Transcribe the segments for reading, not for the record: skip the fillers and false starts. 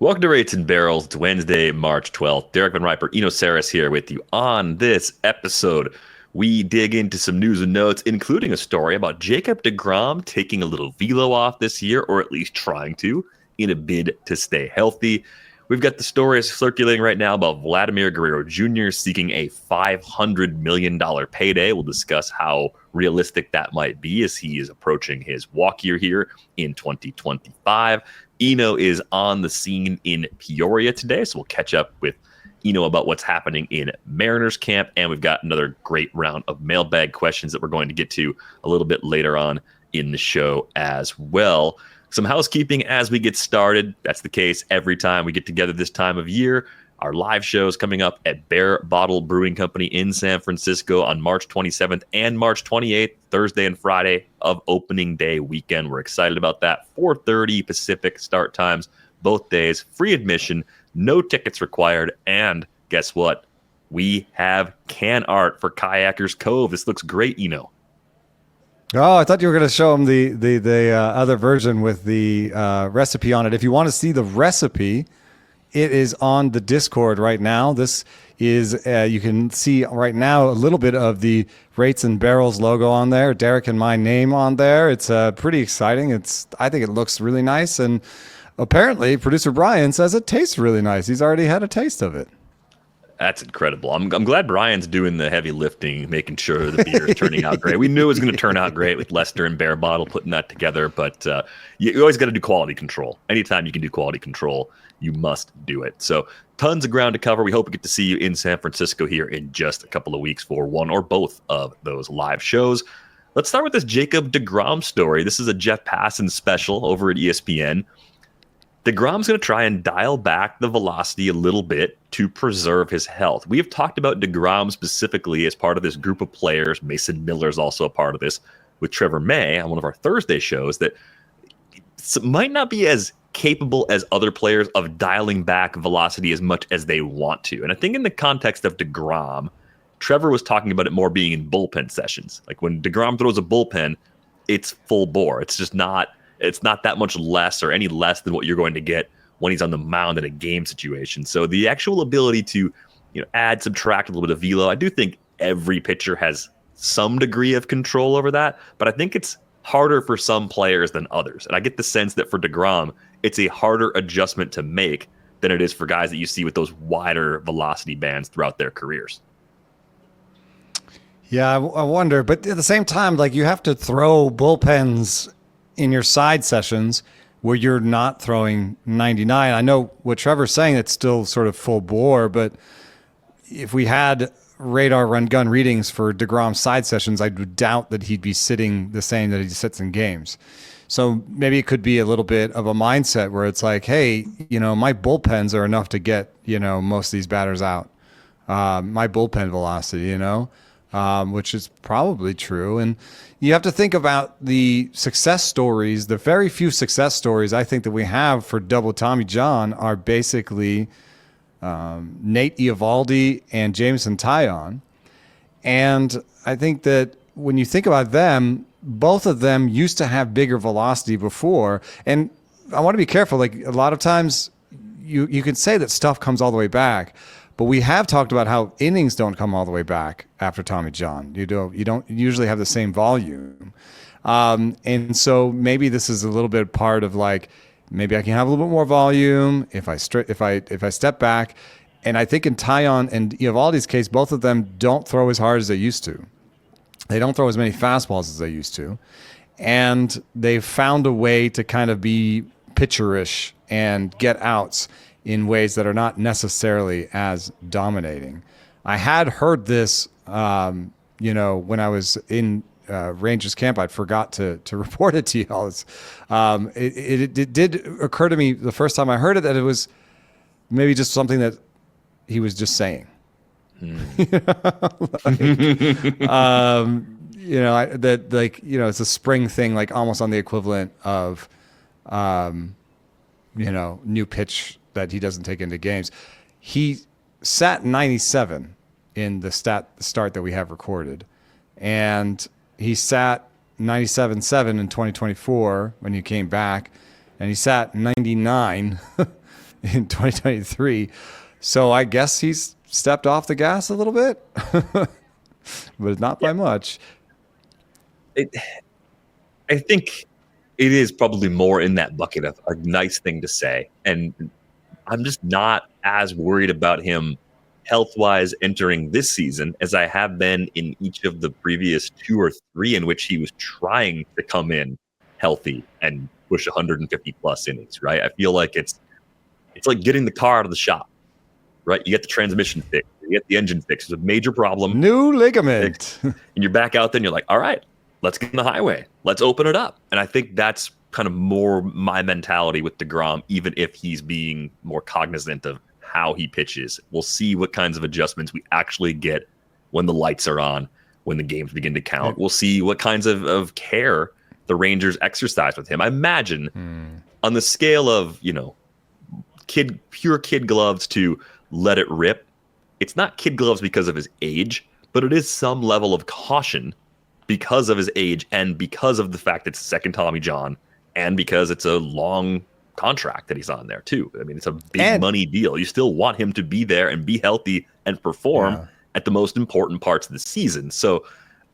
Welcome to Rates and Barrels. It's Wednesday, March 12th. Derek VanRiper, Eno Sarris here with you. On this episode, we dig into some news and notes, including a story about Jacob deGrom taking a little velo off this year, or at least trying to, in a bid to stay healthy. We've got the stories circulating right now about Vladimir Guerrero Jr. seeking a $500 million payday. We'll discuss how realistic that might be as he is approaching his walk year here in 2025. Eno is on the scene in Peoria today, so we'll catch up with Eno about what's happening in Mariners camp, and we've got another great round of mailbag questions that we're going to get to a little bit later on in the show as well. Some housekeeping as we get started. That's the case every time we get together this time of year. Our live shows coming up at Bear Bottle Brewing Company in San Francisco on March 27th and March 28th, Thursday and Friday of opening day weekend. We're excited about that. 4:30 Pacific start times, both days, free admission, no tickets required. And guess what? We have can art for Kayakers Cove. This looks great, Eno. Oh, I thought you were going to show them the other version with the recipe on it. If you want to see the recipe, it is on the Discord right now. This is, you can see right now a little bit of the Rates and Barrels logo on there, Derek and my name on there. It's pretty exciting. I think it looks really nice. And apparently producer Brian says it tastes really nice. He's already had a taste of it. That's incredible. I'm glad Brian's doing the heavy lifting, making sure the beer is turning out great. We knew it was going to turn out great with Lester and Bear Bottle putting that together, but you always got to do quality control. Anytime you can do quality control, you must do it. So tons of ground to cover. We hope we get to see you in San Francisco here in just a couple of weeks for one or both of those live shows. Let's start with this Jacob deGrom story. This is a Jeff Passan special over at ESPN. deGrom's going to try and dial back the velocity a little bit to preserve his health. We have talked about deGrom specifically as part of this group of players. Mason Miller's also a part of this with Trevor May on one of our Thursday shows that might not be as capable as other players of dialing back velocity as much as they want to. And I think in the context of deGrom, Trevor was talking about it more being in bullpen sessions. Like when deGrom throws a bullpen, it's full bore. It's not that much less or any less than what you're going to get when he's on the mound in a game situation. So the actual ability to, add, subtract a little bit of velo, I do think every pitcher has some degree of control over that, but I think it's harder for some players than others. And I get the sense that for deGrom, it's a harder adjustment to make than it is for guys that you see with those wider velocity bands throughout their careers. Yeah, I wonder. But at the same time, like you have to throw bullpens in your side sessions where you're not throwing 99. I know what Trevor's saying, it's still sort of full bore, but if we had radar run gun readings for deGrom side sessions, I would doubt that he'd be sitting the same that he sits in games. So maybe it could be a little bit of a mindset where it's like, hey, my bullpens are enough to get, most of these batters out. My bullpen velocity, which is probably true. And you have to think about the success stories. The very few success stories I think that we have for double Tommy John are basically Nate Eovaldi and Jameson Taillon. And I think that when you think about them, both of them used to have bigger velocity before. And I want to be careful. Like a lot of times you can say that stuff comes all the way back, but we have talked about how innings don't come all the way back after Tommy John. You don't usually have the same volume. And so maybe this is a little bit part of like, maybe I can have a little bit more volume if I step back. And I think in Taillon and Eovaldi's case, both of them don't throw as hard as they used to. They don't throw as many fastballs as they used to. And they've found a way to kind of be pitcherish and get outs in ways that are not necessarily as dominating. I had heard this, when I was in Rangers camp. I forgot to report it to y'all. It did occur to me the first time I heard it that it was maybe just something that he was just saying. It's a spring thing, like almost on the equivalent of, new pitch that he doesn't take into games. He sat 97 in the start that we have recorded, and he sat 97.7 in 2024 when he came back, and he sat 99 in 2023. So I guess he's stepped off the gas a little bit, but not by much. I think it is probably more in that bucket of a nice thing to say. And I'm just not as worried about him health-wise entering this season as I have been in each of the previous 2 or 3 in which he was trying to come in healthy and push 150 plus innings, right? I feel like it's like getting the car out of the shop, right? You get the transmission fixed, you get the engine fixed. It's a major problem. New ligament. And you're back out there and you're like, all right, let's get on the highway. Let's open it up. And I think that's kind of more my mentality with deGrom, even if he's being more cognizant of how he pitches. We'll see what kinds of adjustments we actually get when the lights are on, when the games begin to count. We'll see what kinds of care the Rangers exercise with him. I imagine on the scale of, pure kid gloves to let it rip, it's not kid gloves because of his age, but it is some level of caution because of his age and because of the fact it's second Tommy John and because it's a long contract that he's on there too. I mean, it's a big money deal. You still want him to be there and be healthy and perform at the most important parts of the season. So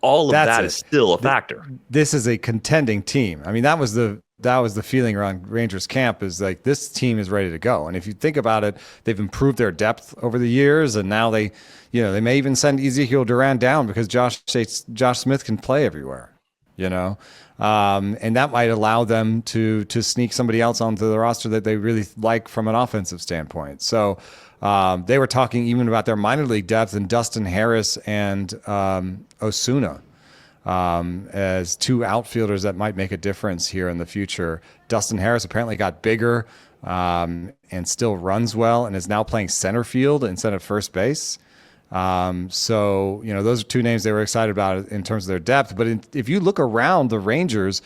all of that is still a factor. This is a contending team. I mean, that was the feeling around Rangers camp, is like, this team is ready to go. And if you think about it, they've improved their depth over the years, and now they may even send Ezekiel Duran down because Josh Smith can play everywhere, and that might allow them to sneak somebody else onto the roster that they really like from an offensive standpoint. So they were talking even about their minor league depth and Dustin Harris and Osuna as 2 outfielders that might make a difference here in the future. Dustin Harris apparently got bigger and still runs well and is now playing center field instead of first base. So those are 2 names they were excited about in terms of their depth. But if you look around the Rangers,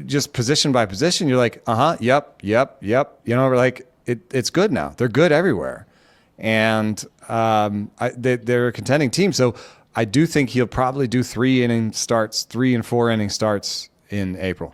just position by position, you're like, yep. We're like, it's good now. They're good everywhere. And they're a contending team. So I do think he'll probably do 3 and 4 inning starts in April.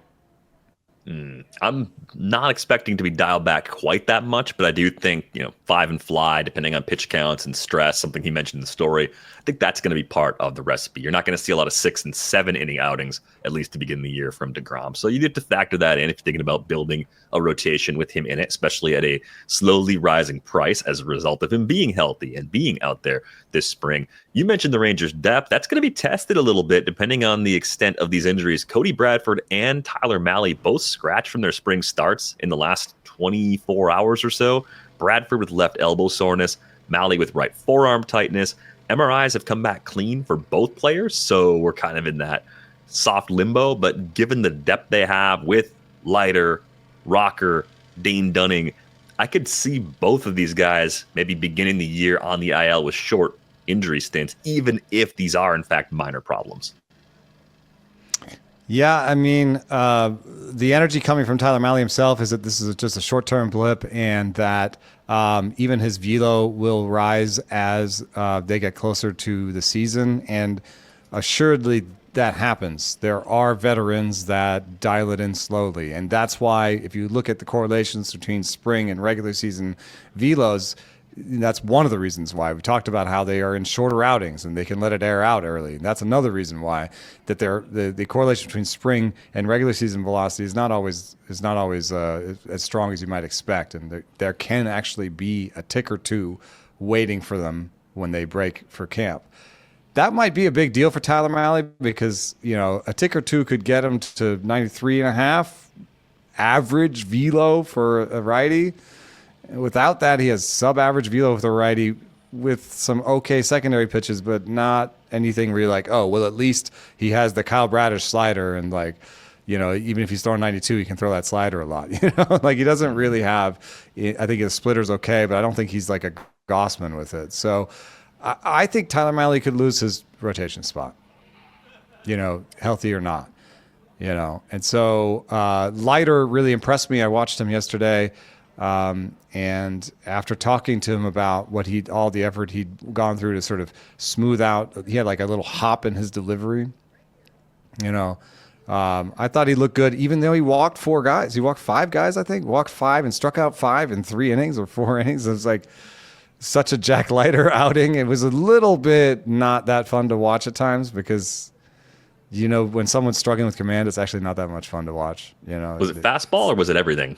I'm not expecting to be dialed back quite that much, but I do think, 5 and fly, depending on pitch counts and stress, something he mentioned in the story, I think that's going to be part of the recipe. You're not going to see a lot of 6 and 7 inning outings, at least to begin the year, from deGrom. So you need to factor that in if you're thinking about building a rotation with him in it, especially at a slowly rising price as a result of him being healthy and being out there this spring. You mentioned the Rangers' depth. That's going to be tested a little bit depending on the extent of these injuries. Cody Bradford and Tyler Mahle both scratched from their spring starts in the last 24 hours or so. Bradford with left elbow soreness, Mahle with right forearm tightness. MRIs have come back clean for both players, so we're kind of in that soft limbo. But given the depth they have with Leiter, Rocker, Dane Dunning, I could see both of these guys maybe beginning the year on the IL with short injury stints, even if these are, in fact, minor problems. Yeah, I mean, the energy coming from Tyler Mahle himself is that this is just a short-term blip, and that even his velo will rise as they get closer to the season. And assuredly, that happens. There are veterans that dial it in slowly, and that's why if you look at the correlations between spring and regular season velos, that's one of the reasons why we talked about how they are in shorter outings and they can let it air out early. And that's another reason why that the correlation between spring and regular season velocity is not always as strong as you might expect. And there can actually be a tick or 2 waiting for them when they break for camp. That might be a big deal for Tyler Mahle because, a tick or 2 could get him to 93.5 average velo for a righty. Without that, he has sub-average velo with a righty with some okay secondary pitches, but not anything where you're like, oh, well, at least he has the Kyle Bradish slider, and even if he's throwing 92, he can throw that slider a lot. He doesn't really have. I think his splitter's okay, but I don't think he's like a Gossman with it. So I think Tyler Mahle could lose his rotation spot, healthy or not, And so Leiter really impressed me. I watched him yesterday. And after talking to him about all the effort he'd gone through to sort of smooth out, he had like a little hop in his delivery, I thought he looked good, even though he walked 4 guys. He walked 5 guys, I think. Walked 5 and struck out 5 in 3 innings or 4 innings. It was like such a Jack Leiter outing. It was a little bit not that fun to watch at times because, when someone's struggling with command, it's actually not that much fun to watch. Was it fastball or was it everything?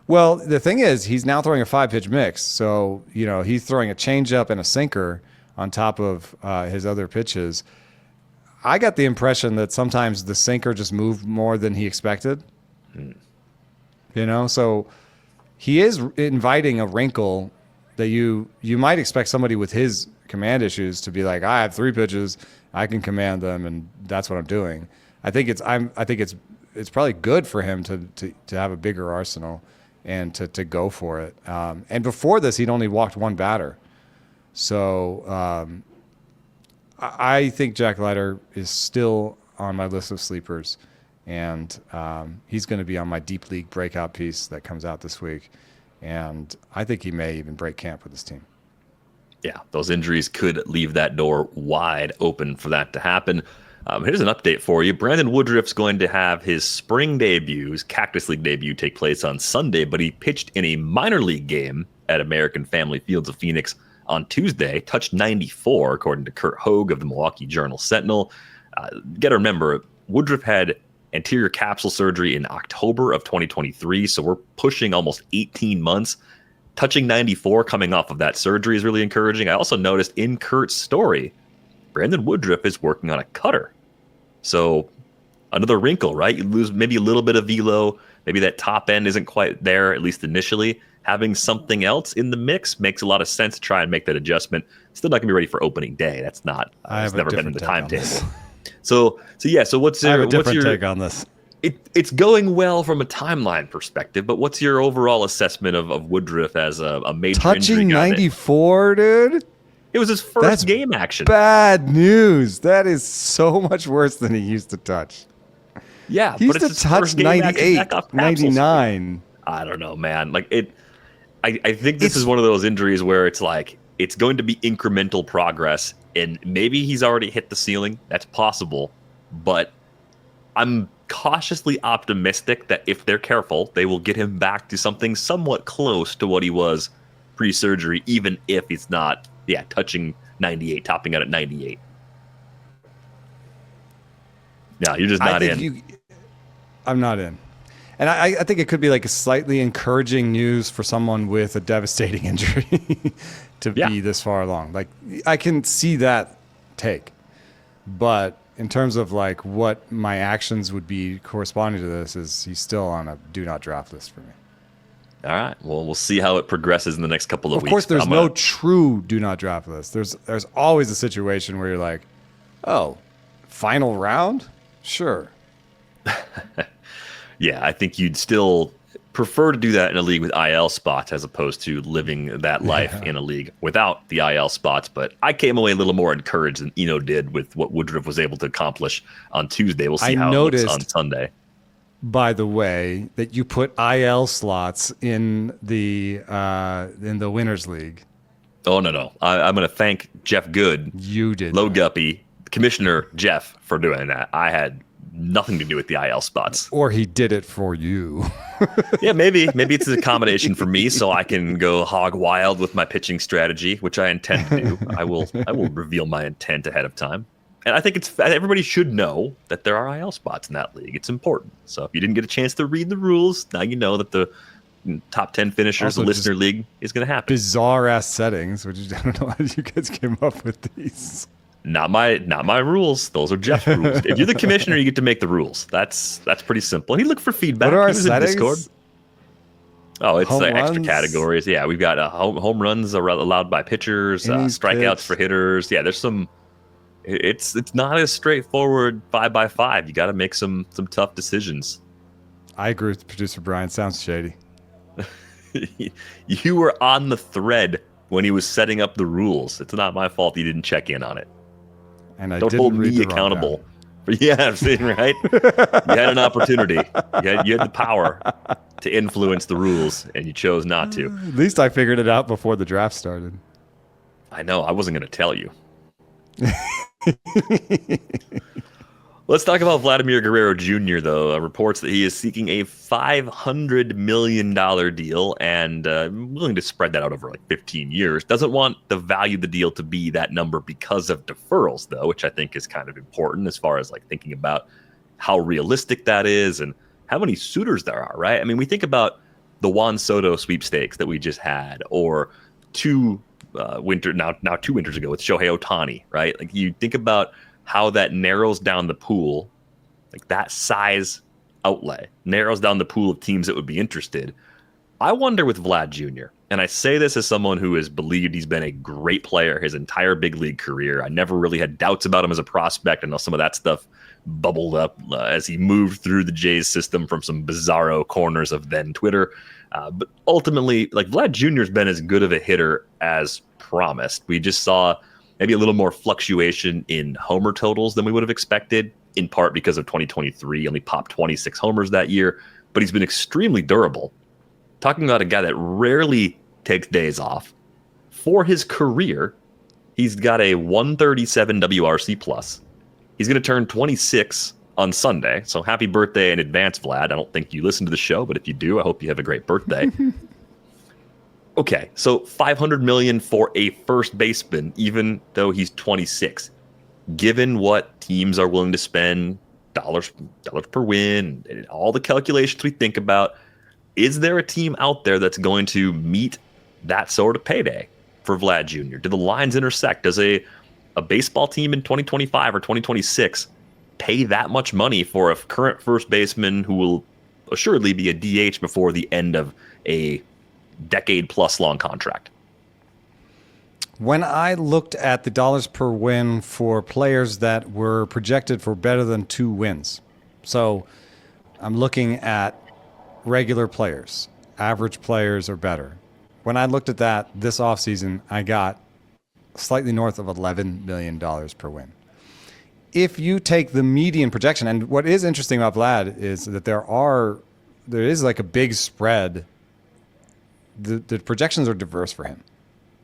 Well, the thing is, he's now throwing a 5-pitch mix. So, he's throwing a changeup and a sinker on top of his other pitches. I got the impression that sometimes the sinker just moved more than he expected. So he is inviting a wrinkle that you might expect somebody with his command issues to be like, I have 3 pitches, I can command them, and that's what I'm doing. I think it's probably good for him to have a bigger arsenal and to go for it. And before this, he'd only walked 1 batter. So I think Jack Leiter is still on my list of sleepers, and he's going to be on my deep league breakout piece that comes out this week. And I think he may even break camp with his team. Yeah, those injuries could leave that door wide open for that to happen. Here's an update for you. Brandon Woodruff's going to have his spring debut, his Cactus League debut, take place on Sunday, but he pitched in a minor league game at American Family Fields of Phoenix on Tuesday, touched 94, according to Kurt Hogue of the Milwaukee Journal-Sentinel. Got to remember, Woodruff had anterior capsule surgery in October of 2023, so we're pushing almost 18 months. Touching 94 coming off of that surgery is really encouraging. I also noticed in Kurt's story, Brandon Woodruff is working on a cutter. So another wrinkle, right? You lose maybe a little bit of velo. Maybe that top end isn't quite there, at least initially. Having something else in the mix makes a lot of sense to try and make that adjustment. Still not going to be ready for opening day. That's not. It's never been in the timetable. So what's your? I have a different take on this. It's going well from a timeline perspective, but what's your overall assessment of Woodruff as a major touching injury guy? 94, dude? It was his first game action. Bad news. That is so much worse than he used to touch. Yeah, he used to touch 98, 99. I don't know, man. I think this is one of those injuries where it's like it's going to be incremental progress, and maybe he's already hit the ceiling. That's possible, but I'm cautiously optimistic that if they're careful, they will get him back to something somewhat close to what he was pre-surgery, even if it's not, touching 98, topping out at 98. No, you're just not in. I'm not in. And I think it could be like a slightly encouraging news for someone with a devastating injury to be this far along. Like, I can see that take. But in terms of like what my actions would be corresponding to this, is he's still on a do not draft list for me. All right. Well, we'll see how it progresses in the next couple of weeks. Of course, there's no true do not draft list. There's always a situation where you're like, oh, final round? Sure. Yeah, I think you'd still prefer to do that in a league with IL spots as opposed to living that life in a league without the IL spots. But I came away a little more encouraged than Eno did with what Woodruff was able to accomplish on Tuesday. We'll see how it looks on Sunday. By the way, that you put IL slots in the Winners League. Oh, no. I'm going to thank Jeff Good. You did. Low Guppy, Commissioner Jeff, for doing that. I had nothing to do with the IL spots. Or he did it for you. Yeah, maybe it's a combination for me so I can go hog wild with my pitching strategy, which I intend to do. I will reveal my intent ahead of time. And I think everybody should know that there are IL spots in that league. It's important. So if you didn't get a chance to read the rules, now you know that the top 10 finishers, the listener league, is going to happen. Bizarre ass settings, which I don't know how you guys came up with these. Not my rules. Those are Jeff's rules. If you're the commissioner, you get to make the rules. That's pretty simple. And he looked for feedback. What are our he was settings? In Discord. Oh, it's like extra runs? categories. Yeah, we've got home runs are allowed by pitchers, strikeouts for hitters. Yeah, there's some. It's not as straightforward 5x5. You got to make some tough decisions. I agree with producer Brian. Sounds shady. You were on the thread when he was setting up the rules. It's not my fault you didn't check in on it. And I don't didn't hold read me the accountable. Yeah, I'm saying, right? You had an opportunity. You had the power to influence the rules, and you chose not to. At least I figured it out before the draft started. I know. I wasn't going to tell you. Let's talk about Vladimir Guerrero Jr., though. Reports that he is seeking a $500 million deal and willing to spread that out over like 15 years. Doesn't want the value of the deal to be that number because of deferrals, though, which I think is kind of important as far as like thinking about how realistic that is and how many suitors there are, right? I mean, we think about the Juan Soto sweepstakes that we just had, or two winters ago with Shohei Ohtani, right? Like you think about how that narrows down the pool, like that size outlay narrows down the pool of teams that would be interested. I wonder with Vlad Jr., and I say this as someone who has believed he's been a great player his entire big league career. I never really had doubts about him as a prospect. I know some of that stuff bubbled up as he moved through the Jays system from some bizarro corners of then Twitter. But ultimately, like Vlad Jr. has been as good of a hitter as promised. We just saw maybe a little more fluctuation in homer totals than we would have expected, in part because of 2023. He only popped 26 homers that year, but he's been extremely durable. Talking about a guy that rarely takes days off. For his career, he's got a 137 WRC plus. He's going to turn 26 on Sunday, so happy birthday in advance, Vlad. I don't think you listen to the show, but if you do, I hope you have a great birthday. Okay, so $500 million for a first baseman, even though he's 26. Given what teams are willing to spend, dollars per win, and all the calculations we think about, is there a team out there that's going to meet that sort of payday for Vlad Jr.? Do the lines intersect? Does a baseball team in 2025 or 2026 pay that much money for a current first baseman who will assuredly be a DH before the end of a decade-plus long contract? When I looked at the dollars per win for players that were projected for better than 2 wins, so I'm looking at regular players, average players or better. When I looked at that this offseason, I got slightly north of $11 million per win. If you take the median projection, and what is interesting about Vlad is that there is like a big spread. The projections are diverse for him.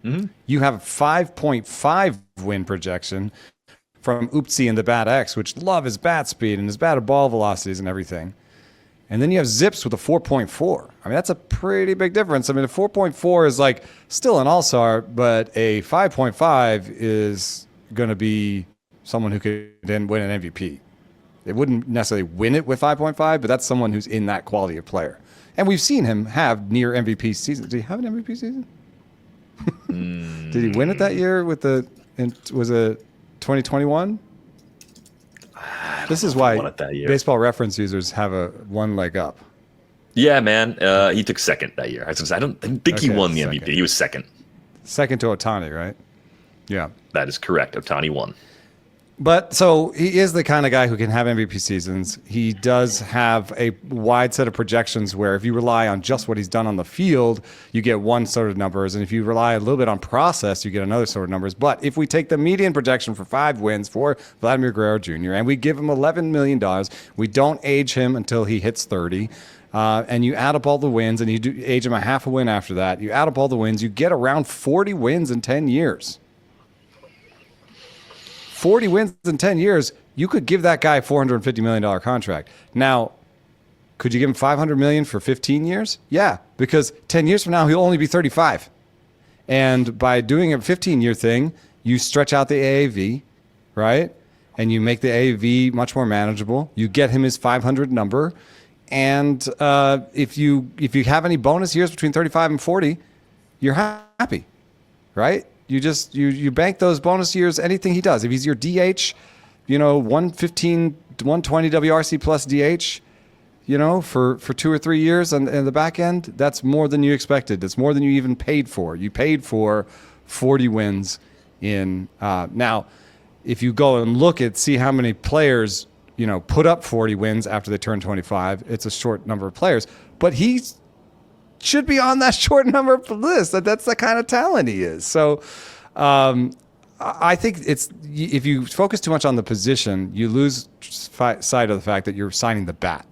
Mm-hmm. You have a 5.5 win projection from Oopsie and the Bat X, which love his bat speed and his batted ball velocities and everything. And then you have Zips with a 4.4. I mean, that's a pretty big difference. I mean, a 4.4 is like still an all-star, but a 5.5 is going to be someone who could then win an MVP. They wouldn't necessarily win it with 5.5, but that's someone who's in that quality of player. And we've seen him have near MVP seasons. Did he have an MVP season? Did he win it that year was it 2021? This is why Baseball Reference users have a one leg up. Yeah, man. He took second that year. I didn't think he won the MVP. He was second. Second to Ohtani, right? Yeah. That is correct. Ohtani won. But so he is the kind of guy who can have MVP seasons. He does have a wide set of projections where if you rely on just what he's done on the field, you get one sort of numbers. And if you rely a little bit on process, you get another sort of numbers. But if we take the median projection for 5 wins for Vladimir Guerrero Jr. and we give him $11 million, we don't age him until he hits 30. And you add up all the wins and you do age him a half a win after that. You add up all the wins, you get around 40 wins in 10 years. 40 wins in 10 years, you could give that guy a $450 million contract. Now, could you give him $500 million for 15 years? Yeah, because 10 years from now, he'll only be 35. And by doing a 15-year thing, you stretch out the AAV, right? And you make the AAV much more manageable. You get him his 500 number. And if you have any bonus years between 35 and 40, you're happy, right? You bank those bonus years, anything he does. If he's your DH, 115, 120 WRC plus DH, for 2 or 3 years on the back end, that's more than you expected. That's more than you even paid for. You paid for 40 wins in now, if you go and see how many players, put up 40 wins after they turn 25, it's a short number of players. But he's should be on that short number list. That's the kind of talent he is. So I think if you focus too much on the position, you lose sight of the fact that you're signing the bat.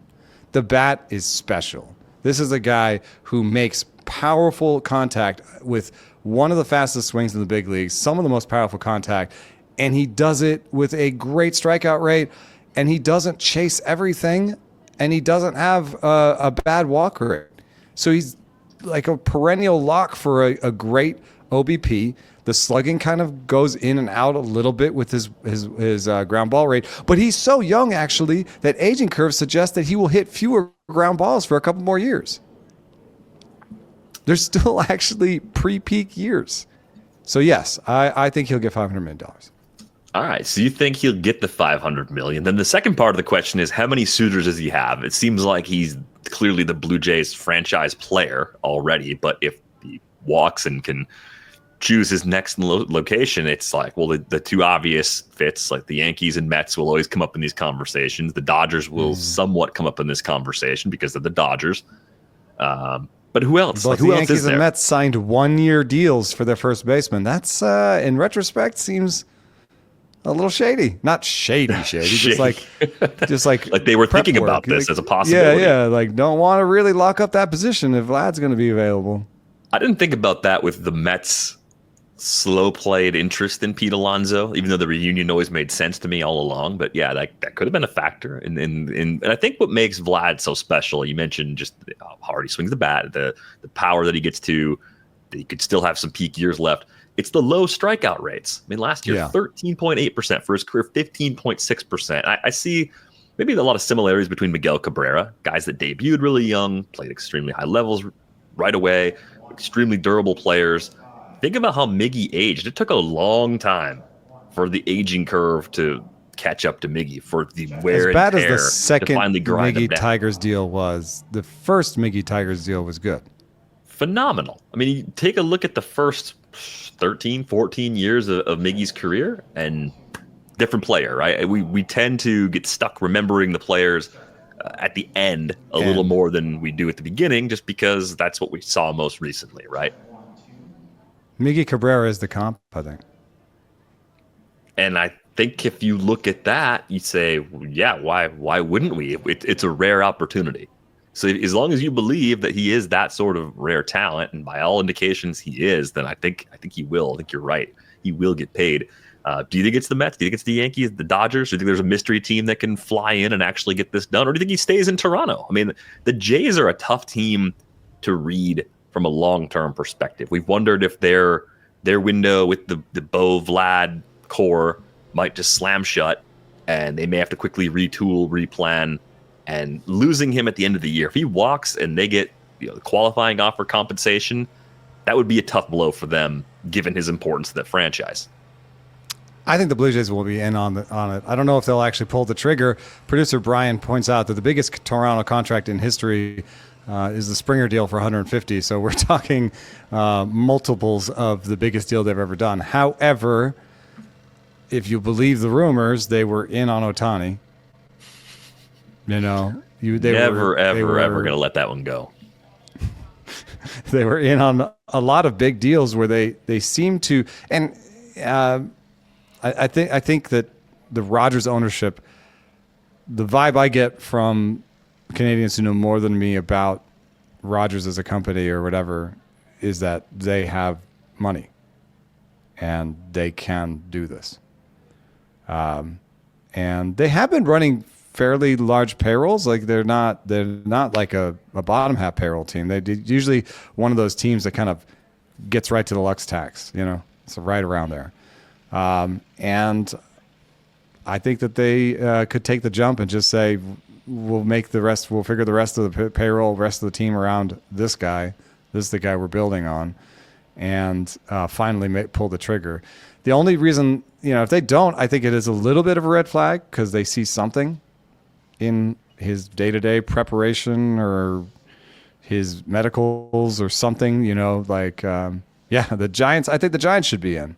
The bat is special. This is a guy who makes powerful contact with one of the fastest swings in the big leagues, some of the most powerful contact, and he does it with a great strikeout rate and he doesn't chase everything, and he doesn't have a bad walk rate. So he's like a perennial lock for a great OBP. The slugging kind of goes in and out a little bit with his ground ball rate. But he's so young, actually, that aging curves suggest that he will hit fewer ground balls for a couple more years. There's still actually pre-peak years. So, yes, I think he'll get $500 million. All right, so you think he'll get the $500 million. Then the second part of the question is, how many suitors does he have? It seems like he's clearly the Blue Jays franchise player already, but if he walks and can choose his next location, it's like, well, the two obvious fits, like the Yankees and Mets, will always come up in these conversations. The Dodgers will somewhat come up in this conversation because they're the Dodgers. But who else? Both like, who the else Yankees is there? and Mets signed 1-year deals for their first baseman. That's, in retrospect, seems a little shady. Not shady, just like like they were thinking work. about this like, as a possibility. Yeah, like don't want to really lock up that position if Vlad's going to be available. I didn't think about that with the Mets' slow played interest in Pete Alonso, even though the reunion always made sense to me all along. But yeah, that could have been a factor. And I think what makes Vlad so special, you mentioned just how hard he swings the bat, the power that he gets to, that he could still have some peak years left. It's the low strikeout rates. I mean, last year, 13.8% for his career, 15.6%. I see maybe a lot of similarities between Miguel Cabrera, guys that debuted really young, played extremely high levels right away, extremely durable players. Think about how Miggy aged. It took a long time for the aging curve to catch up to Miggy, for the wear and tear as bad as the second to finally grind Miggy him down. Tigers deal was, the first Miggy Tigers deal was good. Phenomenal. I mean, you take a look at the first 13, 14 years of Miggy's career, and different player, right? We tend to get stuck remembering the players at the end a little more than we do at the beginning, just because that's what we saw most recently, right? Miggy Cabrera is the comp, I think. And I think if you look at that, you say, yeah, why wouldn't we? It's a rare opportunity. So as long as you believe that he is that sort of rare talent, and by all indications he is, then I think he will. I think you're right. He will get paid. Do you think it's the Mets? Do you think it's the Yankees, the Dodgers? Do you think there's a mystery team that can fly in and actually get this done? Or do you think he stays in Toronto? I mean, the Jays are a tough team to read from a long-term perspective. We've wondered if their window with the Bo Vlad core might just slam shut, and they may have to quickly retool, replan. And losing him at the end of the year, if he walks and they get the qualifying offer compensation, that would be a tough blow for them, given his importance to that franchise. I think the Blue Jays will be in on it. I don't know if they'll actually pull the trigger. Producer Brian points out that the biggest Toronto contract in history is the Springer deal for 150. So we're talking multiples of the biggest deal they've ever done. However, if you believe the rumors, they were in on Ohtani. They never, ever going to let that one go. They were in on a lot of big deals where they seem to, and I think that the Rogers ownership, the vibe I get from Canadians who know more than me about Rogers as a company or whatever is that they have money and they can do this. And they have been running fairly large payrolls. Like they're not like a bottom half payroll team. They usually one of those teams that kind of gets right to the Lux tax, so right around there. And I think that they could take the jump and just say, we'll figure the rest of the payroll, rest of the team around this guy. This is the guy we're building on, and finally pull the trigger. The only reason, if they don't, I think it is a little bit of a red flag because they see something in his day-to-day preparation or his medicals or something, the Giants, I think the Giants should be in.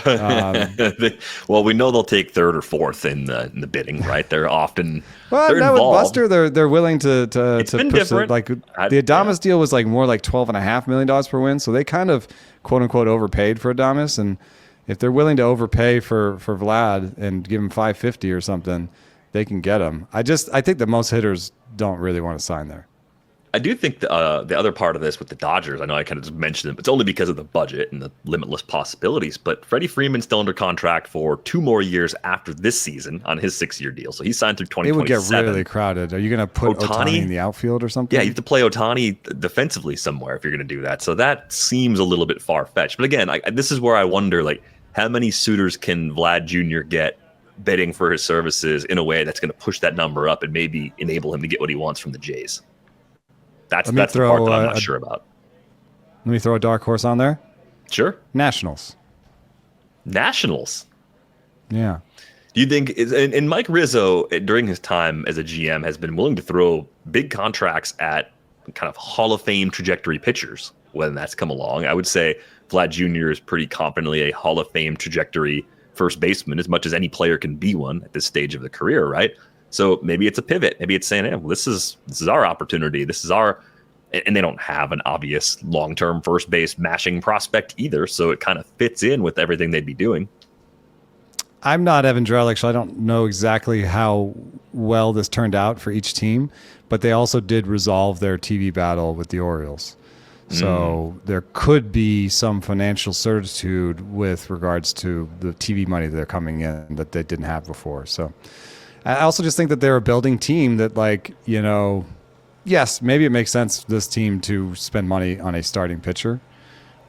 Well, we know they'll take third or fourth in the bidding, right? They're often well, they're no, involved. with Buster, they're willing to It's been push different. The Adames deal was more like $12.5 million per win, so they kind of quote unquote overpaid for Adames, and if they're willing to overpay for Vlad and give him $550 or something, they can get him. I think that most hitters don't really want to sign there. I do think the other part of this with the Dodgers, I know I kind of just mentioned it, it's only because of the budget and the limitless possibilities, but Freddie Freeman's still under contract for 2 more years after this season on his 6-year deal. So he's signed through 2027. It would get really crowded. Are you going to put Ohtani in the outfield or something? Yeah, you have to play Ohtani defensively somewhere if you're going to do that. So that seems a little bit far-fetched. But again, this is where I wonder, like, how many suitors can Vlad Jr. get bidding for his services in a way that's going to push that number up and maybe enable him to get what he wants from the Jays? That's the part that I'm not sure about. Let me throw a dark horse on there. Sure. Nationals. Yeah. Do you think, and Mike Rizzo, during his time as a GM, has been willing to throw big contracts at kind of Hall of Fame trajectory pitchers when that's come along? I would say Vlad Jr. is pretty competently a Hall of Fame trajectory first baseman, as much as any player can be one at this stage of the career, right? So maybe it's a pivot. Maybe it's saying, hey, well, this is our opportunity. This is our, and they don't have an obvious long-term first base mashing prospect either. So it kind of fits in with everything they'd be doing. I'm not Evan Drellich, so I don't know exactly how well this turned out for each team, but they also did resolve their TV battle with the Orioles. So there could be some financial certitude with regards to the TV money that they're coming in that they didn't have before. So I also just think that they're a building team that, like, you know, yes, maybe it makes sense for this team to spend money on a starting pitcher,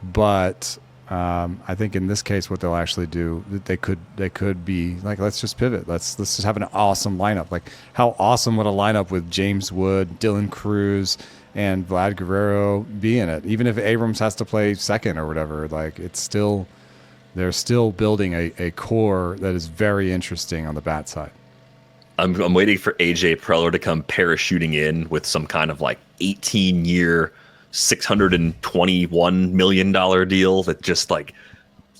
but I think in this case, what they'll actually do, they could be like, let's just pivot. Let's just have an awesome lineup. Like, how awesome would a lineup with James Wood, Dylan Cruz, and Vlad Guerrero be in it? Even if Abrams has to play second or whatever, like, it's still, they're still building a core that is very interesting on the bat side. I'm waiting for AJ Preller to come parachuting in with some kind of like 18-year, $621 million deal that just like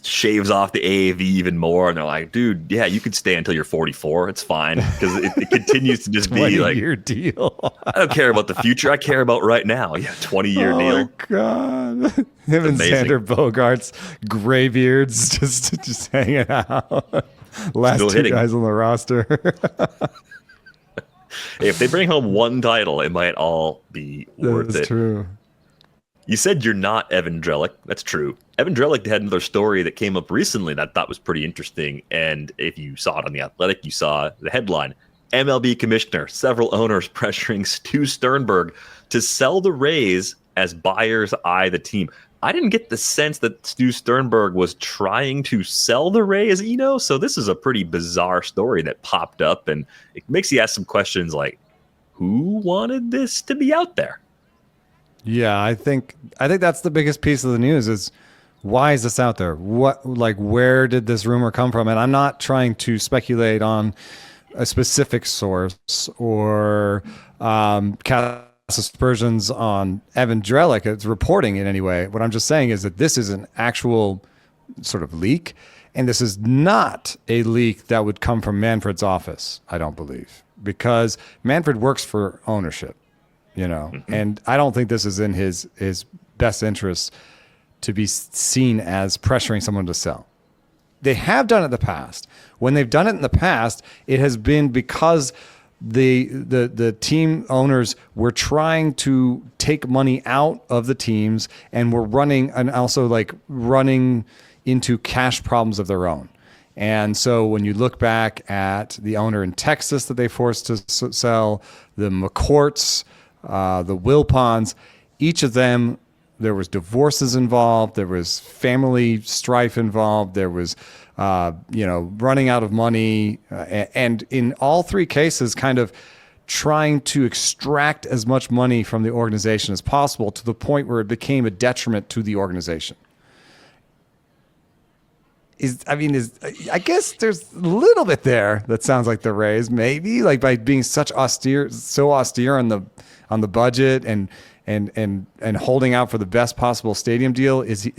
shaves off the AAV even more. And they're like, dude, yeah, you could stay until you're 44. It's fine. Because it continues to just be like, 20-year deal. I don't care about the future. I care about right now. Yeah, 20-year deal. Oh, my God. Him and Xander Bogaerts, gray beards, just hanging out. Last Still two hitting. guys on the roster. Hey, if they bring home one title, it might all be worth it. That's true. You said you're not Evan Drellich. That's true. Evan Drellich had another story that came up recently that I thought was pretty interesting. And if you saw it on The Athletic, you saw the headline. MLB commissioner, several owners pressuring Stu Sternberg to sell the Rays as buyers eye the team. I didn't get the sense that Stu Sternberg was trying to sell the Rays, Eno. So this is a pretty bizarre story that popped up. And it makes you ask some questions like, who wanted this to be out there? Yeah, I think that's the biggest piece of the news is, why is this out there? Where did this rumor come from? And I'm not trying to speculate on a specific source or cast aspersions on Evan Drellich. It's reporting in any way. What I'm just saying is that this is an actual sort of leak, and this is not a leak that would come from Manfred's office, I don't believe, because Manfred works for ownership. You know, and I don't think this is in his best interest to be seen as pressuring someone to sell. They have done it in the past. When they've done it in the past, it has been because the team owners were trying to take money out of the teams and were running into cash problems of their own. And so when you look back at the owner in Texas that they forced to sell, the McCourts, the Wilpons, each of them, there was divorces involved, there was family strife involved, there was, running out of money, and in all three cases, kind of trying to extract as much money from the organization as possible to the point where it became a detriment to the organization. I guess there's a little bit there that sounds like the Rays, maybe, like by being so austere on the budget and holding out for the best possible stadium deal. Is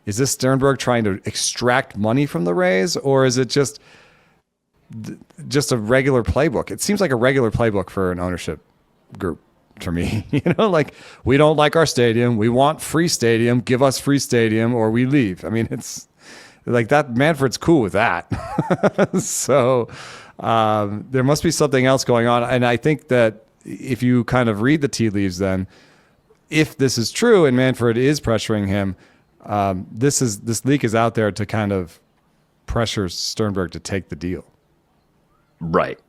this Sternberg trying to extract money from the Rays, or is it just a regular playbook? It seems like a regular playbook for an ownership group to me. Like, we don't like our stadium, we want free stadium, give us free stadium or we leave. I mean, it's like that. Manfred's cool with that. So there must be something else going on. And I think that if you kind of read the tea leaves, then if this is true and Manfred is pressuring him, this leak is out there to kind of pressure Sternberg to take the deal. Right.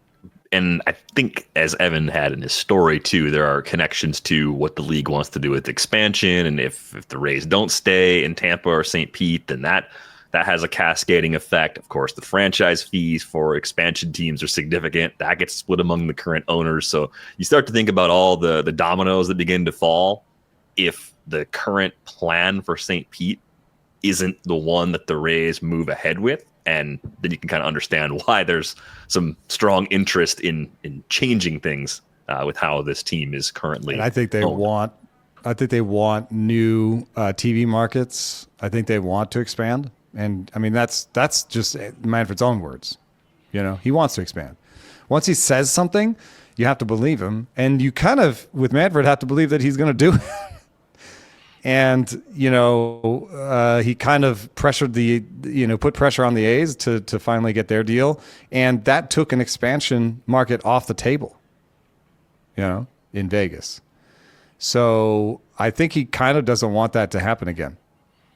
And I think, as Evan had in his story too, there are connections to what the league wants to do with expansion, and if the Rays don't stay in Tampa or St. Pete, then that has a cascading effect. Of course, the franchise fees for expansion teams are significant. That gets split among the current owners. So you start to think about all the dominoes that begin to fall if the current plan for St. Pete isn't the one that the Rays move ahead with. And then you can kind of understand why there's some strong interest in changing things with how this team is currently. And I think they want new TV markets. I think they want to expand. And I mean, that's just Manfred's own words. He wants to expand. Once he says something, you have to believe him. And you kind of, with Manfred, have to believe that he's going to do it. And, he kind of pressured put pressure on the A's to finally get their deal. And that took an expansion market off the table, in Vegas. So I think he kind of doesn't want that to happen again.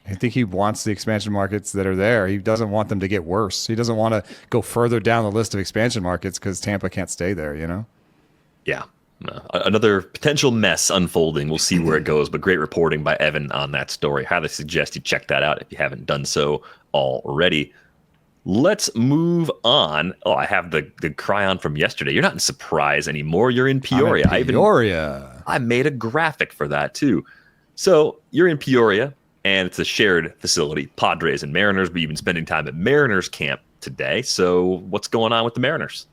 I think he wants the expansion markets that are there. He doesn't want them to get worse. He doesn't want to go further down the list of expansion markets because Tampa can't stay there, Yeah. Another potential mess unfolding. We'll see where it goes, but great reporting by Evan on that story. Highly suggest you check that out if you haven't done so already. Let's move on. Oh, I have the cryon from yesterday. You're not in Surprise anymore. You're in Peoria. I'm in Peoria. I made a graphic for that too. So you're in Peoria, and it's a shared facility, Padres and Mariners, but you've been spending time at Mariners camp today. So what's going on with the Mariners?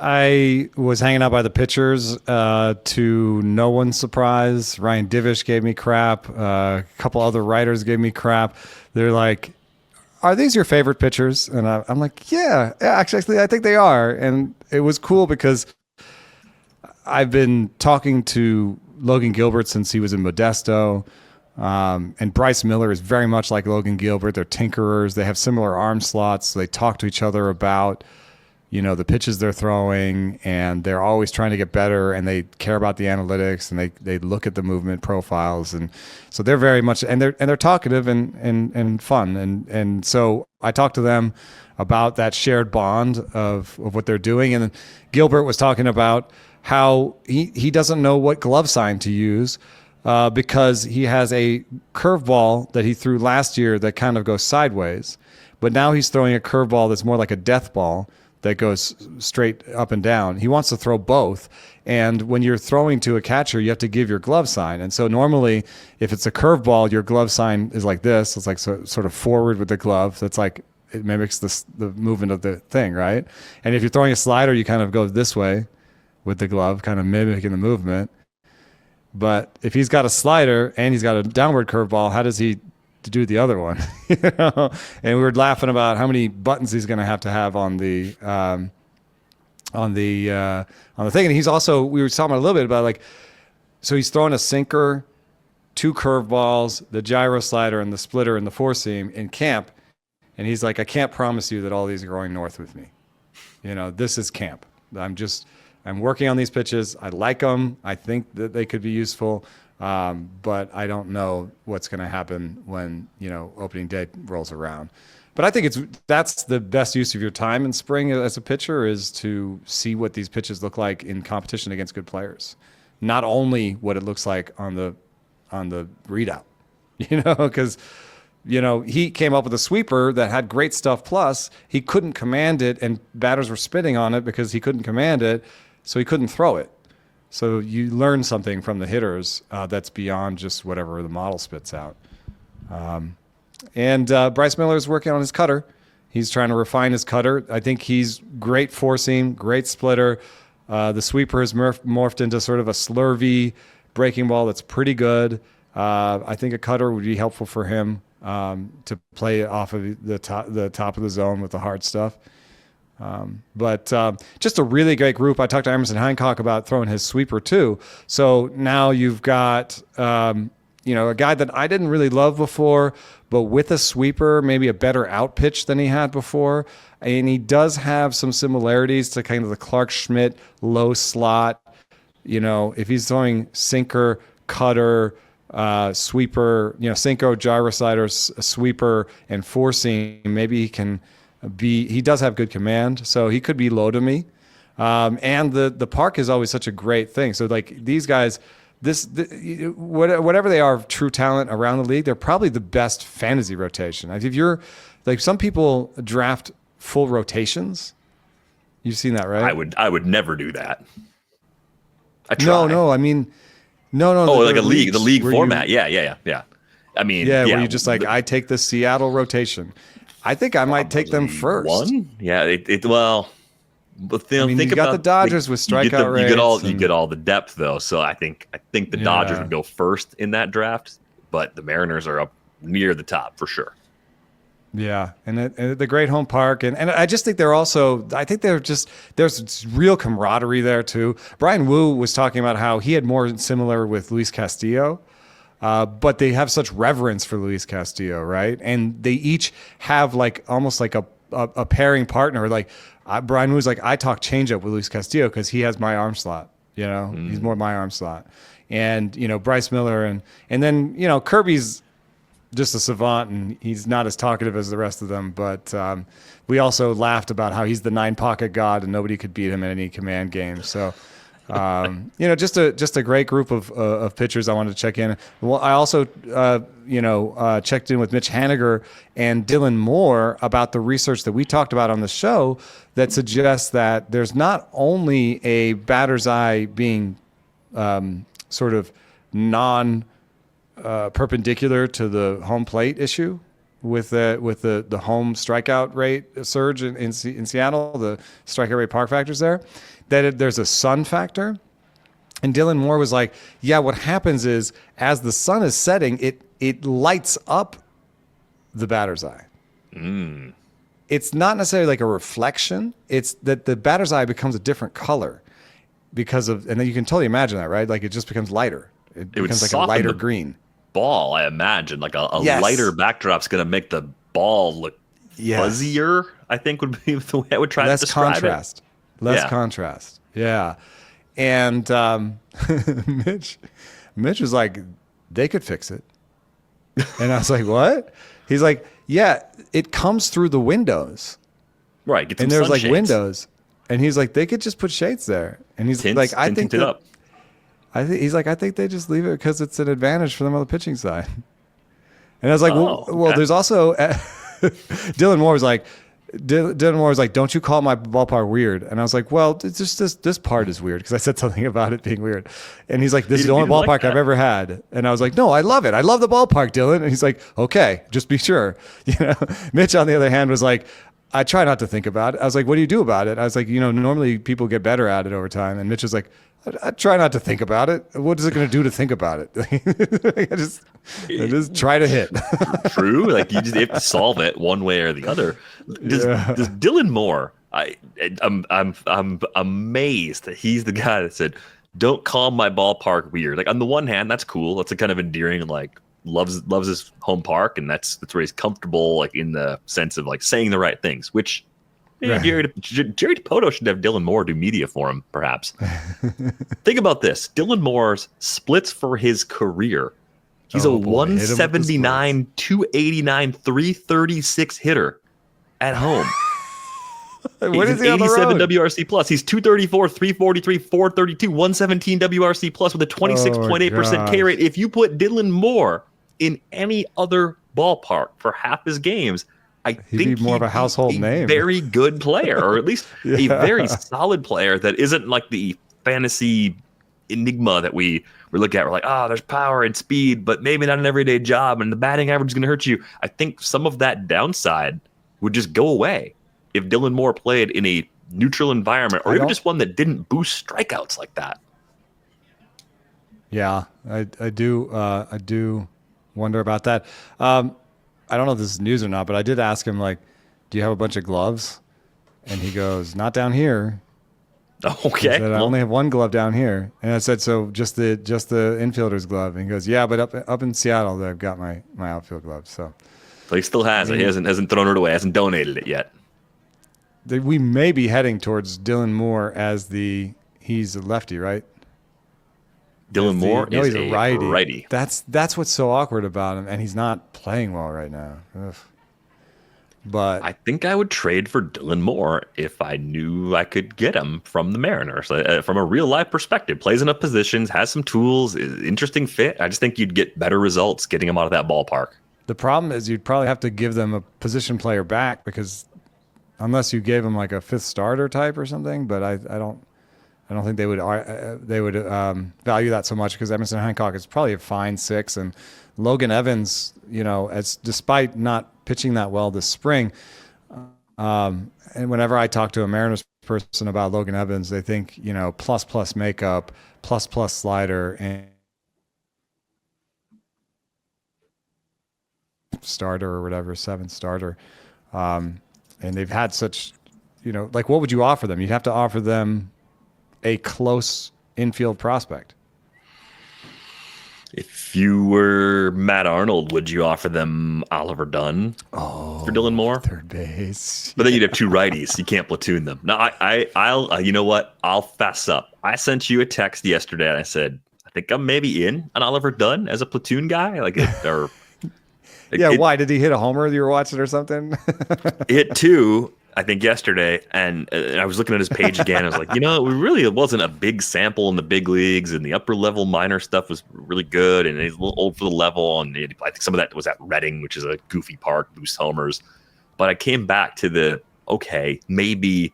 I was hanging out by the pitchers to no one's surprise. Ryan Divish gave me crap. A couple other writers gave me crap. They're like, are these your favorite pitchers? And I'm like, yeah, actually, I think they are. And it was cool because I've been talking to Logan Gilbert since he was in Modesto. And Bryce Miller is very much like Logan Gilbert. They're tinkerers. They have similar arm slots. They talk to each other about the pitches they're throwing, and they're always trying to get better, and they care about the analytics, and they look at the movement profiles. And so they're very much, and they're talkative and fun. And so I talked to them about that shared bond of what they're doing. And Gilbert was talking about how he doesn't know what glove sign to use because he has a curveball that he threw last year that kind of goes sideways, but now he's throwing a curveball that's more like a death ball that goes straight up and down. He wants to throw both. And when you're throwing to a catcher, you have to give your glove sign. And so normally, if it's a curveball, your glove sign is like this. It's like sort of forward with the glove. That's like, it mimics the movement of the thing, right? And if you're throwing a slider, you kind of go this way with the glove, kind of mimicking the movement. But if he's got a slider and he's got a downward curveball, how does he do the other one? And we were laughing about how many buttons he's going to have on the thing. And he's also, we were talking a little bit about so he's throwing a sinker, 2 curveballs, the gyro slider, and the splitter and the four seam in camp. And he's like, I can't promise you that all these are going north with me. This is camp. I'm working on these pitches. I like them. I think that they could be useful. But I don't know what's going to happen when, opening day rolls around. But I think that's the best use of your time in spring as a pitcher, is to see what these pitches look like in competition against good players. Not only what it looks like on the readout, because, he came up with a sweeper that had great stuff. Plus he couldn't command it, and batters were spitting on it because he couldn't command it. So he couldn't throw it. So you learn something from the hitters that's beyond just whatever the model spits out. And Bryce Miller is working on his cutter. He's trying to refine his cutter. I think he's great four seam, great splitter. The sweeper has morphed into sort of a slurvy breaking ball that's pretty good. I think a cutter would be helpful for him to play off of the top of the zone with the hard stuff. But just a really great group. I talked to Emerson Hancock about throwing his sweeper too. So now you've got a guy that I didn't really love before, but with a sweeper, maybe a better out pitch than he had before. And he does have some similarities to kind of the Clark Schmidt low slot. If he's throwing sinker, cutter, sweeper, sinker, gyro slider, sweeper, and four seam, maybe he does have good command, so he could be low to me. And the park is always such a great thing. So like these guys, whatever they are, true talent around the league, they're probably the best fantasy rotation. If you're like, some people draft full rotations. You've seen that, right? I would never do that. I try. No. I mean, no. Oh, like the league format. Yeah. I mean, where you just I take the Seattle rotation. I think I might take them first. One? Yeah. But think about the Dodgers with strikeout rates. You get all the depth though. So I think the Dodgers would go first in that draft, but the Mariners are up near the top for sure. Yeah, and the great home park, and I just think there's real camaraderie there too. Brian Wu was talking about how he had more similar with Luis Castillo, but they have such reverence for Luis Castillo, right? And they each have almost like a pairing partner. Brian Wu's I talk changeup with Luis Castillo because he has my arm slot. He's more my arm slot, and Bryce Miller, and then Kirby's just a savant, and he's not as talkative as the rest of them. But we also laughed about how he's the 9-pocket god, and nobody could beat him in any command game. So, just a great group of pitchers I wanted to check in. Well, I also, checked in with Mitch Haniger and Dylan Moore about the research that we talked about on the show that suggests that there's not only a batter's eye being sort of perpendicular to the home plate issue with the home strikeout rate surge in Seattle, the strikeout rate park factors there, that there's a sun factor. And Dylan Moore was like, yeah, what happens is as the sun is setting, it lights up the batter's eye. It's not necessarily like a reflection. It's that the batter's eye becomes a different color and then you can totally imagine that, right? It just becomes lighter. It becomes like a lighter green. Ball, I imagine, like a lighter backdrop's going to make the ball look fuzzier. I think would be the way I would try to describe it. Less contrast. Yeah. And Mitch was like, they could fix it. And I was like, what? He's like, yeah, it comes through the windows. Right. Get some and there's sun shades. Windows. And he's like, they could just put shades there. And he's like, I think that, I think they just leave it because it's an advantage for them on the pitching side. And I was like, well, there's also Dylan Moore was like, don't you call my ballpark weird? And I was like, well, it's just this part is weird because I said something about it being weird. And he's like, this is the only ballpark I've ever had. And I was like, no, I love it. I love the ballpark, Dylan. And he's like, okay, just be sure. Mitch on the other hand was like, I try not to think about it. I was like, what do you do about it? I was like, normally people get better at it over time. And Mitch was like, I try not to think about it. What is it going to do to think about it? I just try to hit. True. You just have to solve it one way or the other. Does Dylan Moore? I'm amazed that he's the guy that said, "Don't call my ballpark weird." On the one hand, that's cool. That's a kind of endearing, loves his home park, and that's where he's comfortable, in the sense of saying the right things, which. Yeah, Jerry DiPoto should have Dylan Moore do media for him, perhaps. Think about this. Dylan Moore's splits for his career. He's a 179, 289, 336 hitter at home. What He's is he on the road? 87 WRC plus. He's 234, 343, 432, 117 WRC plus with a 26.8% K rate. If you put Dylan Moore in any other ballpark for half his games, I think he'd be more of a household name. Very good player, or at least a very solid player that isn't like the fantasy enigma that we look at. We're like, there's power and speed, but maybe not an everyday job, and the batting average is going to hurt you. I think some of that downside would just go away if Dylan Moore played in a neutral environment, or even just one that didn't boost strikeouts like that. Yeah, I do wonder about that. I don't know if this is news or not, but I did ask him, do you have a bunch of gloves? And he goes, not down here. Okay. I said, I only have one glove down here. And I said, so just the infielder's glove. And he goes, yeah, but up in Seattle, they've got my outfield glove. So he still has it. He hasn't thrown it away. Hasn't donated it yet. We may be heading towards Dylan Moore as he's a lefty, right? Dylan Moore is he's a righty. righty. That's what's so awkward about him, and he's not playing well right now. Ugh. But I think I would trade for Dylan Moore if I knew I could get him from the Mariners. From a real life perspective, plays enough positions, has some tools, is interesting fit. I just think you'd get better results getting him out of that ballpark. The problem is you'd probably have to give them a position player back, because unless you gave him like a fifth starter type or something, but I don't think they would value that so much, because Emerson Hancock is probably a fine 6, and Logan Evans, despite not pitching that well this spring, and whenever I talk to a Mariners person about Logan Evans, they think plus makeup, plus slider, and starter or whatever, 7th starter, and they've had such, what would you offer them? You'd have to offer them a close infield prospect. If you were Matt Arnold, would you offer them Oliver Dunn for Dylan Moore? Third base. But then you'd have two righties. You can't platoon them. No, I'll you know what? I'll fess up. I sent you a text yesterday, and I said, I think I'm maybe in on Oliver Dunn as a platoon guy. Why? Did he hit a homer that you were watching or something? Hit 2. I think yesterday, and I was looking at his page again. I was like, it wasn't a big sample in the big leagues, and the upper level minor stuff was really good, and he's a little old for the level, and I think some of that was at Reading, which is a goofy park, boost homers. But I came back to maybe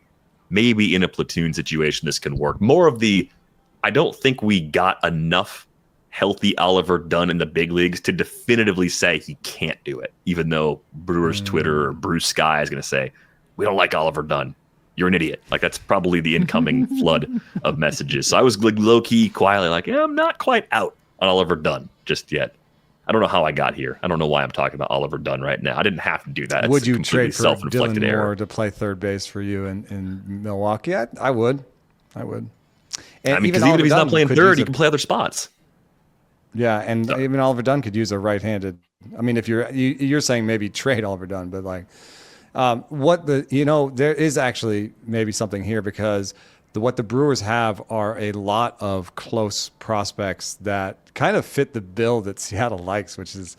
in a platoon situation this can work. More of I don't think we got enough healthy Oliver Dunn in the big leagues to definitively say he can't do it, even though Brewers Twitter or Bruce Sky is going to say, we don't like Oliver Dunn. You're an idiot. That's probably the incoming flood of messages. So I was low-key, quietly I'm not quite out on Oliver Dunn just yet. I don't know how I got here. I don't know why I'm talking about Oliver Dunn right now. I didn't have to do that. Would you trade for Dylan Moore to play third base for you in Milwaukee? I would. And because even if he's not playing third, he can play other spots. Yeah, and even Oliver Dunn could use a right-handed. I mean, if you're saying maybe trade Oliver Dunn, but there is actually maybe something here, because what the Brewers have are a lot of close prospects that kind of fit the bill that Seattle likes, which is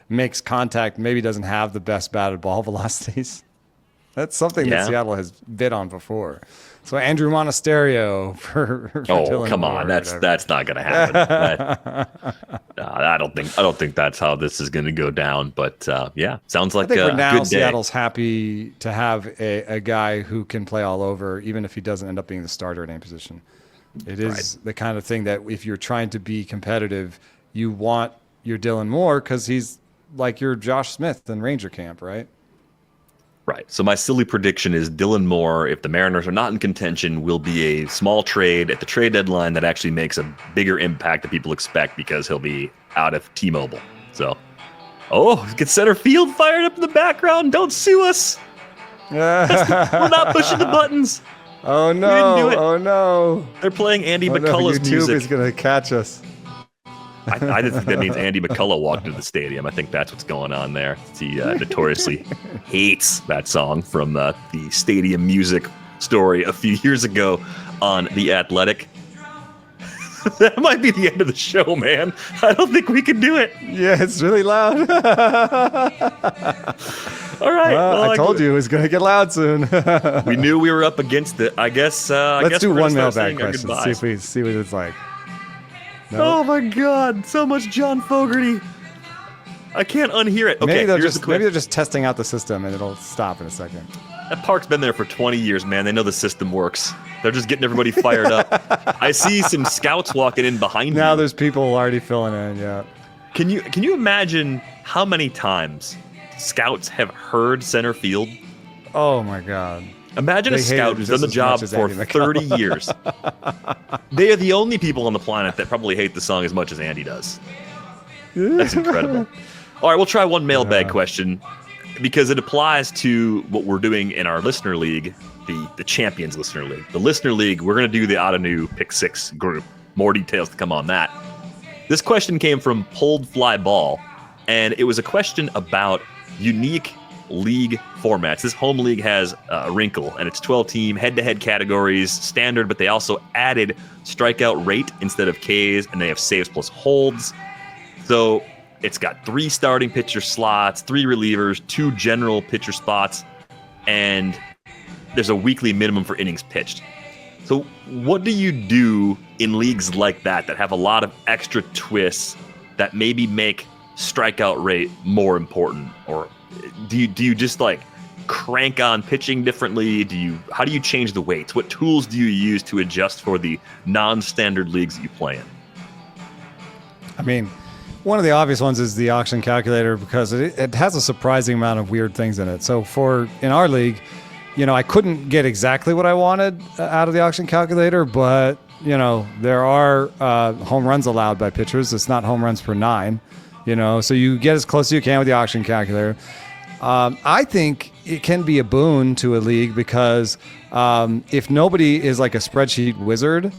makes contact, maybe doesn't have the best batted ball velocities. That's something that Seattle has bid on before. So Andrew Monasterio for Dylan come Moore, on, that's not going to happen. I don't think that's how this is going to go down. But sounds like I think a for now good day. Seattle's happy to have a guy who can play all over, even if he doesn't end up being the starter at any position. It is the kind of thing that if you're trying to be competitive, you want your Dylan Moore, because he's like your Josh Smith in Ranger camp, right? Right. So my silly prediction is Dylan Moore, if the Mariners are not in contention, will be a small trade at the trade deadline that actually makes a bigger impact than people expect, because he'll be out of T-Mobile. So, get center field fired up in the background. Don't sue us. We're not pushing the buttons. Oh, no. We didn't do it. Oh, no. They're playing Andy McCullough's YouTube music. is going to catch us. I just think that means Andy McCullough walked into the stadium. I think that's what's going on there. He notoriously hates that song from the stadium music story a few years ago on The Athletic. That might be the end of the show, man. I don't think we can do it. Yeah, it's really loud. All right. Well, I told you it was going to get loud soon. We knew we were up against it. I guess. Let's do one mailbag question. See what it's like. No. Oh my God! So much John Fogerty. I can't unhear it. Okay, maybe they're just testing out the system, and it'll stop in a second. That park's been there for 20 years, man. They know the system works. They're just getting everybody fired up. I see some scouts walking in behind now you. There's people already filling in. Yeah. Can you imagine how many times scouts have heard center field? Oh my God. Imagine a scout who's done the job for 30 years. They are the only people on the planet that probably hate the song as much as Andy does. That's incredible. All right, we'll try one mailbag question. because it applies to what we're doing in our listener league, the Champions Listener League. The Listener League, we're going to do the Ottoneu Pick 6 group. More details to come on that. This question came from Pulled Fly Ball, and it was a question about unique league formats. This home league has a wrinkle, and it's 12-team head-to-head categories, standard, but they also added strikeout rate instead of Ks, and they have saves plus holds. So it's got 3 starting pitcher slots, 3 relievers, 2 general pitcher spots, and there's a weekly minimum for innings pitched. So what do you do in leagues like that have a lot of extra twists that maybe make strikeout rate more important? Or do you just like crank on pitching differently? How do you change the weights? What tools do you use to adjust for the non-standard leagues that you play in? I mean, one of the obvious ones is the auction calculator, because it has a surprising amount of weird things in it. So in our league, I couldn't get exactly what I wanted out of the auction calculator, but there are home runs allowed by pitchers. It's not home runs per 9. So you get as close as you can with the auction calculator. I think it can be a boon to a league, because if nobody is like a spreadsheet wizard,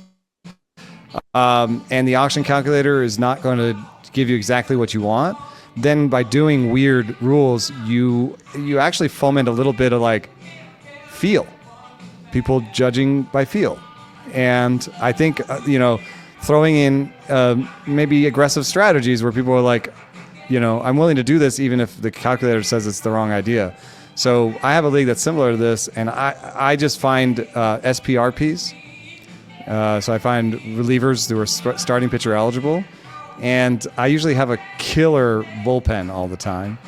and the auction calculator is not going to give you exactly what you want, then by doing weird rules, you actually foment a little bit of like feel, people judging by feel. And I think, throwing in maybe aggressive strategies where people are like, I'm willing to do this even if the calculator says it's the wrong idea. So I have a league that's similar to this, and I just find SPRPs. So I find relievers who are starting pitcher eligible, and I usually have a killer bullpen all the time.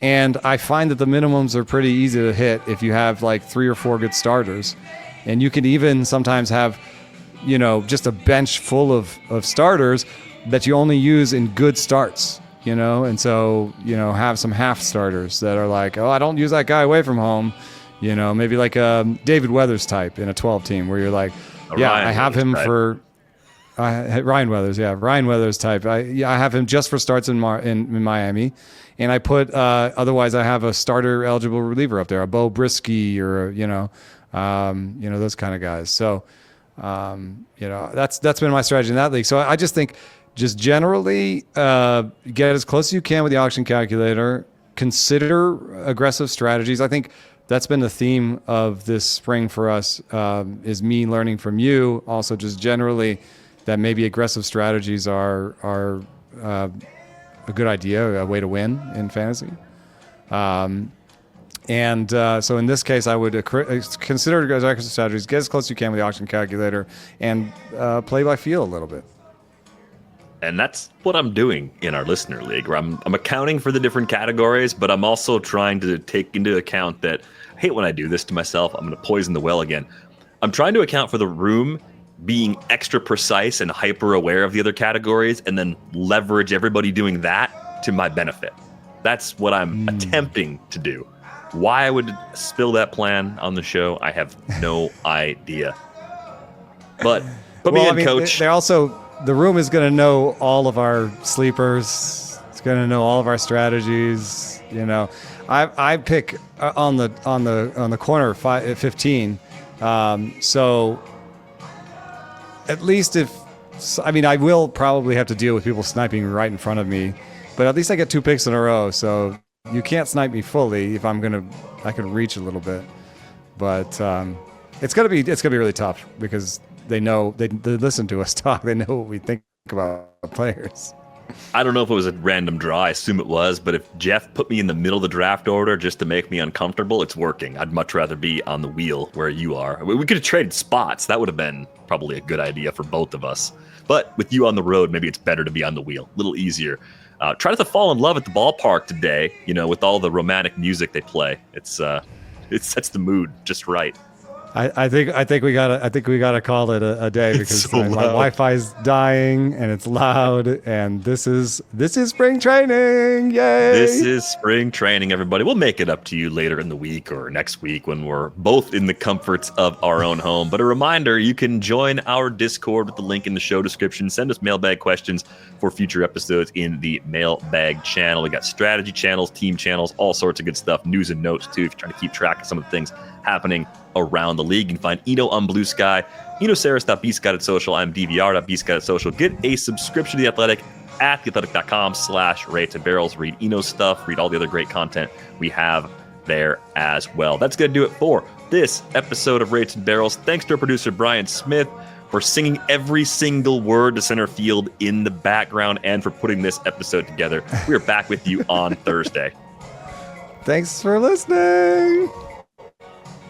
And I find that the minimums are pretty easy to hit if you have like 3 or 4 good starters. And you can even sometimes have, just a bench full of starters that you only use in good starts, and so, have some half starters that are like, oh, I don't use that guy away from home, maybe like a David Weathers type in a 12-team where you're like, I have him for Ryan Weathers. Yeah. Ryan Weathers type. I have him just for starts in Miami. And I put, otherwise I have a starter eligible reliever up there, a Bo Brisky or, those kind of guys. So, that's been my strategy in that league. So I just think just generally, get as close as you can with the auction calculator, consider aggressive strategies. I think that's been the theme of this spring for us, is me learning from you. Also just generally that maybe aggressive strategies are a good idea, a way to win in fantasy. So in this case, I would consider aggressive strategies, get as close as you can with the auction calculator, and play by feel a little bit. And that's what I'm doing in our listener league, where I'm accounting for the different categories, but I'm also trying to take into account that I hate when I do this to myself. I'm going to poison the well again. I'm trying to account for the room being extra precise and hyper aware of the other categories, and then leverage everybody doing that to my benefit. That's what I'm attempting to do. Why I would spill that plan on the show, I have no idea. But put me in, coach. They're also, the room is going to know all of our sleepers. It's going to know all of our strategies. I pick on the corner 15. So at least I will probably have to deal with people sniping right in front of me, but at least I get 2 picks in a row. So you can't snipe me fully if I can reach a little bit, but it's gonna be really tough because they know they listen to us talk. They know what we think about players. I don't know if it was a random draw. I assume it was, but if Jeff put me in the middle of the draft order just to make me uncomfortable, it's working. I'd much rather be on the wheel where you are. We could have traded spots. That would have been probably a good idea for both of us. But with you on the road, maybe it's better to be on the wheel. A little easier. Try not to fall in love at the ballpark today, with all the romantic music they play. It sets the mood just right. I think we gotta call it a day because so my loud. Wi-Fi's dying and it's loud, and this is spring training. Yay! This is spring training, everybody. We'll make it up to you later in the week or next week when we're both in the comforts of our own home. But a reminder, you can join our Discord with the link in the show description. Send us mailbag questions for future episodes in the Mailbag channel. We got strategy channels, team channels, all sorts of good stuff, news and notes too, if you're trying to keep track of some of the things happening around the league. You can find Eno on Bluesky, Sarris.bsky.social. I'm DVR.bsky.social. Get a subscription to The Athletic at theathletic.com/rates and barrels. Read Eno's stuff, read all the other great content we have there as well. That's going to do it for this episode of Rates and Barrels. Thanks to our producer, Brian Smith, for singing every single word to center field in the background and for putting this episode together. We are back with you on Thursday. Thanks for listening.